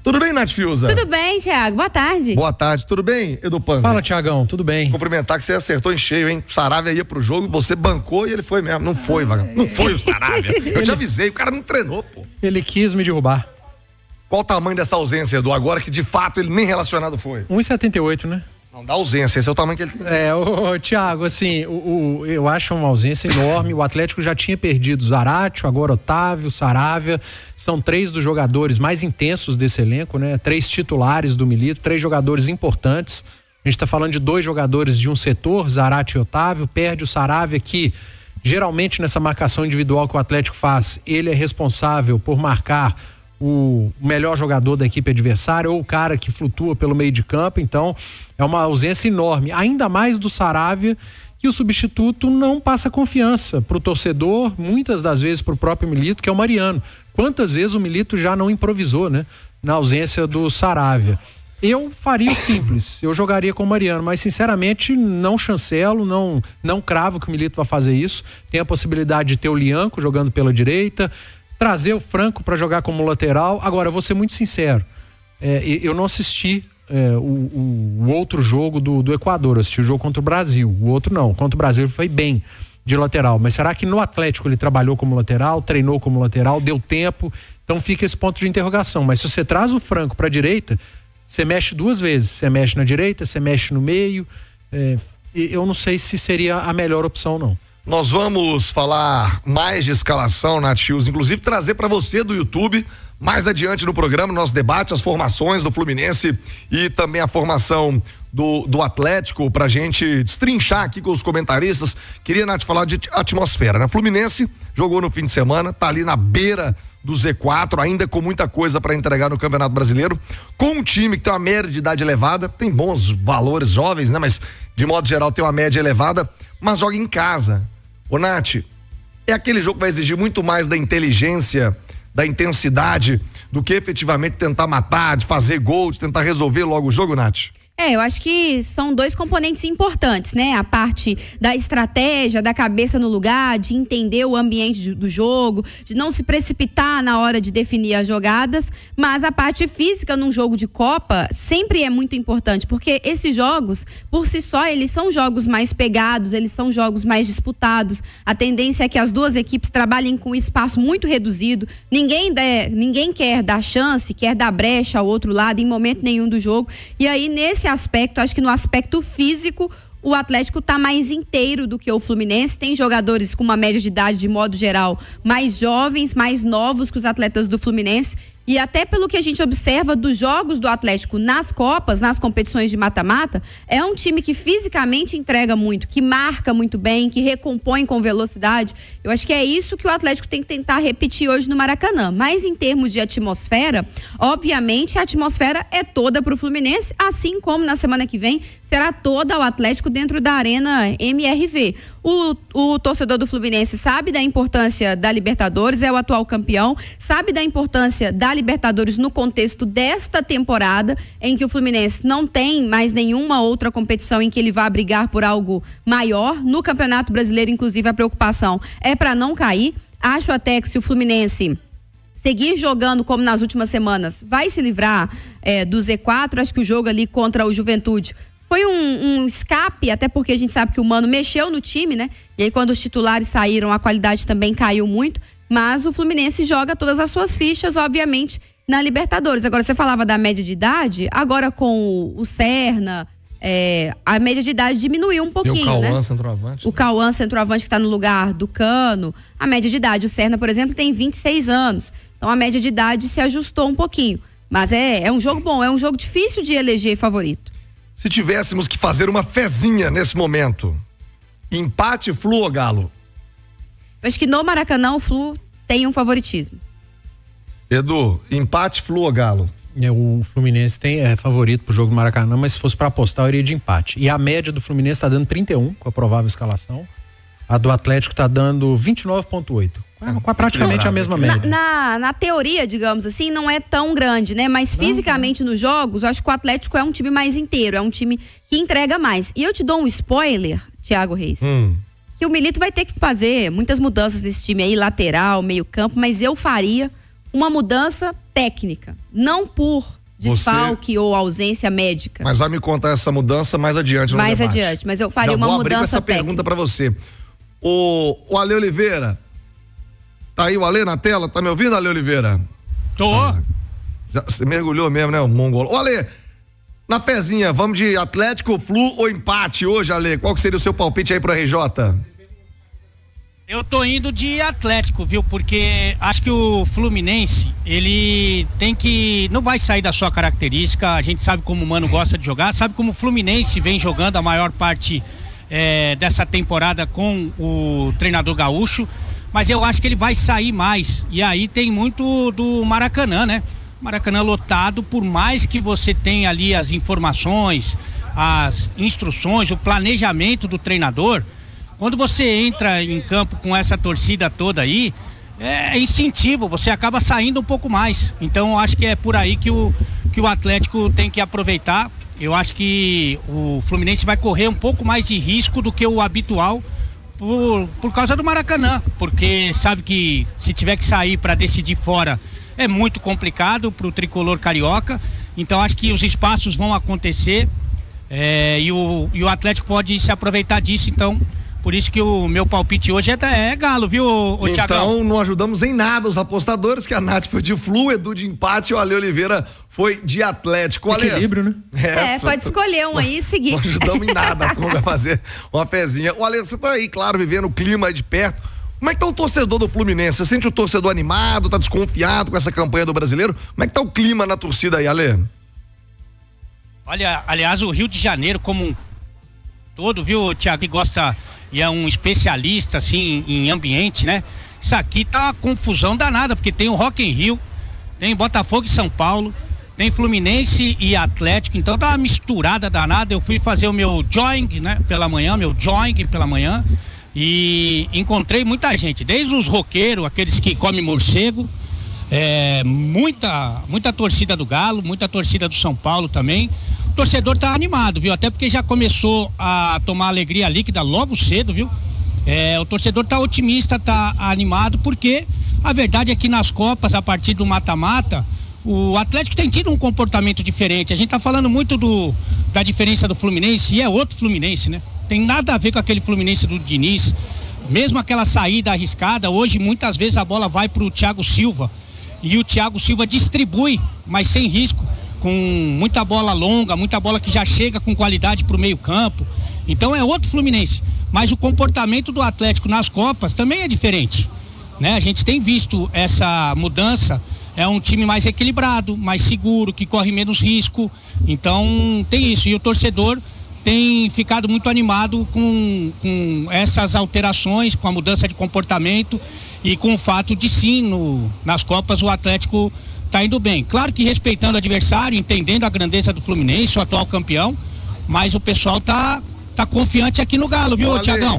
Tudo bem, Nath Fiuza? Tudo bem, Thiago. Boa tarde. Boa tarde. Tudo bem, Edu Panza? Fala, Thiagão. Tudo bem? Cumprimentar que você acertou em cheio, hein? O Saravia ia pro jogo, você bancou e ele foi mesmo. Não foi, vagabundo. Não foi o Saravia. Eu te avisei, o cara não treinou, pô. Ele quis me derrubar. Qual o tamanho dessa ausência, Edu? Agora que de fato ele nem relacionado foi. 1,78, né? Não, da ausência, esse é o tamanho que ele tem. Thiago, assim, eu acho uma ausência enorme. O Atlético já tinha perdido Zaratio, agora Otávio, Saravia. São 3 dos jogadores mais intensos desse elenco, né? 3 titulares do Milito, 3 jogadores importantes. A gente tá falando de 2 jogadores de um setor, Zaratio e Otávio. Perde o Saravia, que geralmente nessa marcação individual que o Atlético faz, ele é responsável por marcar o melhor jogador da equipe adversária ou o cara que flutua pelo meio de campo. Então é uma ausência enorme, ainda mais do Saravia, que o substituto não passa confiança pro torcedor, muitas das vezes pro próprio Milito, que é o Mariano. Quantas vezes o Milito já não improvisou, né, na ausência do Saravia? Eu faria o simples, eu jogaria com o Mariano, mas sinceramente não chancelo, não cravo que o Milito vai fazer isso. Tem a possibilidade de ter o Lianco jogando pela direita, trazer o Franco para jogar como lateral. Agora, eu vou ser muito sincero, eu não assisti o outro jogo do Equador, eu assisti o jogo contra o Brasil, o outro não, contra o Brasil ele foi bem de lateral, mas será que no Atlético ele trabalhou como lateral, treinou como lateral, deu tempo? Então fica esse ponto de interrogação. Mas se você traz o Franco para a direita, você mexe 2 vezes, você mexe na direita, você mexe no meio, eu não sei se seria a melhor opção, não. Nós vamos falar mais de escalação, Nath Fiuza, inclusive trazer para você do YouTube, mais adiante no programa, nosso debate, as formações do Fluminense e também a formação do Atlético, pra gente destrinchar aqui com os comentaristas. Queria, Nath, falar de atmosfera, né? Fluminense jogou no fim de semana, tá ali na beira do Z4, ainda com muita coisa para entregar no Campeonato Brasileiro, com um time que tem uma média de idade elevada, tem bons valores jovens, né? Mas de modo geral tem uma média elevada, mas joga em casa. Ô, Nath, é aquele jogo que vai exigir muito mais da inteligência, da intensidade, do que efetivamente tentar matar, de fazer gol, de tentar resolver logo o jogo, Nath? Eu acho que são 2 componentes importantes, né? A parte da estratégia, da cabeça no lugar, de entender o ambiente do jogo, de não se precipitar na hora de definir as jogadas, mas a parte física num jogo de Copa sempre é muito importante, porque esses jogos, por si só, eles são jogos mais pegados, eles são jogos mais disputados. A tendência é que as 2 equipes trabalhem com espaço muito reduzido, ninguém quer dar chance, quer dar brecha ao outro lado em momento nenhum do jogo, e aí nesse aspecto, acho que no aspecto físico, o Atlético está mais inteiro do que o Fluminense. Tem jogadores com uma média de idade, de modo geral, mais jovens, mais novos que os atletas do Fluminense. E até pelo que a gente observa dos jogos do Atlético nas Copas, nas competições de mata-mata, é um time que fisicamente entrega muito, que marca muito bem, que recompõe com velocidade. Eu acho que é isso que o Atlético tem que tentar repetir hoje no Maracanã. Mas em termos de atmosfera, obviamente a atmosfera é toda para o Fluminense, assim como na semana que vem será toda o Atlético dentro da Arena MRV. O torcedor do Fluminense sabe da importância da Libertadores, é o atual campeão, sabe da importância da Libertadores no contexto desta temporada, em que o Fluminense não tem mais nenhuma outra competição em que ele vá brigar por algo maior. No Campeonato Brasileiro, inclusive, a preocupação é para não cair. Acho até que se o Fluminense seguir jogando como nas últimas semanas, vai se livrar do Z4. Acho que o jogo ali contra o Juventude foi um escape, até porque a gente sabe que o Mano mexeu no time, né? E aí quando os titulares saíram, a qualidade também caiu muito. Mas o Fluminense joga todas as suas fichas, obviamente, na Libertadores. Agora, você falava da média de idade, agora com o Serna, a média de idade diminuiu um pouquinho, né? E o Cauã, centroavante. O Cauã, centroavante, que está no lugar do Cano. A média de idade, o Serna, por exemplo, tem 26 anos. Então, a média de idade se ajustou um pouquinho. Mas é um jogo bom, é um jogo difícil de eleger favorito. Se tivéssemos que fazer uma fezinha nesse momento, empate, Flu ou Galo? Eu acho que no Maracanã o Flu tem um favoritismo. Edu, empate, Flu ou Galo? O Fluminense é favorito pro jogo do Maracanã, mas se fosse para apostar eu iria de empate. E a média do Fluminense tá dando 31 com a provável escalação. A do Atlético tá dando 29,8. Com praticamente a mesma média. Na teoria, digamos assim, não é tão grande, né? Mas fisicamente nos jogos, eu acho que o Atlético é um time mais inteiro, é um time que entrega mais. E eu te dou um spoiler, Thiago Reis, que o Milito vai ter que fazer muitas mudanças nesse time aí, lateral, meio campo, mas eu faria uma mudança técnica, não por desfalque ou ausência médica. Mas vai me contar essa mudança mais adiante no mais debate. adiante, mas eu faria uma mudança técnica. Já vou abrir com essa técnica. pergunta para você. O Ale Oliveira, tá aí o Ale na tela? Tá me ouvindo, Ale Oliveira? Tô. Você mergulhou mesmo, né, o mongolo? Ô, Ale, na fezinha, vamos de Atlético, Flu ou empate hoje, Ale? Qual que seria o seu palpite aí pro RJ? Eu tô indo de Atlético, viu? Porque acho que o Fluminense, ele não vai sair da sua característica. A gente sabe como o Mano gosta de jogar, sabe como o Fluminense vem jogando a maior parte dessa temporada com o treinador gaúcho. Mas eu acho que ele vai sair mais. E aí tem muito do Maracanã, né? Maracanã lotado, por mais que você tenha ali as informações, as instruções, o planejamento do treinador. Quando você entra em campo com essa torcida toda aí, é incentivo, você acaba saindo um pouco mais. Então acho que é por aí que o Atlético tem que aproveitar. Eu acho que o Fluminense vai correr um pouco mais de risco do que o habitual por causa do Maracanã, porque sabe que se tiver que sair para decidir fora é muito complicado para o tricolor carioca. Então acho que os espaços vão acontecer e o Atlético pode se aproveitar disso. Então por isso que o meu palpite hoje é Galo, viu, Thiagão? Então não ajudamos em nada os apostadores, que a Nath foi de Flu, o Edu de empate e o Ale Oliveira foi de Atlético. Equilíbrio, né? Pode escolher um aí e seguir. Não ajudamos em nada, a turma vai fazer uma fezinha. O Ale, você tá aí, claro, vivendo o clima aí de perto. Como é que tá o torcedor do Fluminense? Você sente o torcedor animado, tá desconfiado com essa campanha do brasileiro? Como é que tá o clima na torcida aí, Ale? Olha, aliás, o Rio de Janeiro como um todo, viu, Thiago, que gosta e é um especialista, assim, em ambiente, né? Isso aqui tá uma confusão danada, porque tem o Rock in Rio, tem Botafogo e São Paulo, tem Fluminense e Atlético, então tá uma misturada danada. Eu fui fazer o meu jogging, né, pela manhã, e encontrei muita gente, desde os roqueiros, aqueles que comem morcego, muita torcida do Galo, muita torcida do São Paulo também. O torcedor tá animado, viu? Até porque já começou a tomar alegria líquida logo cedo, viu? O torcedor tá otimista, tá animado, porque a verdade é que nas Copas, a partir do mata-mata, o Atlético tem tido um comportamento diferente. A gente tá falando muito da diferença do Fluminense, e é outro Fluminense, né? Tem nada a ver com aquele Fluminense do Diniz. Mesmo aquela saída arriscada, hoje muitas vezes a bola vai pro Thiago Silva, e o Thiago Silva distribui, mas sem risco, com muita bola longa, muita bola que já chega com qualidade pro meio campo. Então é outro Fluminense, mas o comportamento do Atlético nas Copas também é diferente, né? A gente tem visto essa mudança, é um time mais equilibrado, mais seguro, que corre menos risco, então tem isso, e o torcedor tem ficado muito animado com essas alterações, com a mudança de comportamento e com o fato de sim, nas Copas o Atlético tá indo bem. Claro que respeitando o adversário, entendendo a grandeza do Fluminense, o atual campeão, mas o pessoal tá confiante aqui no Galo, viu, Thiagão?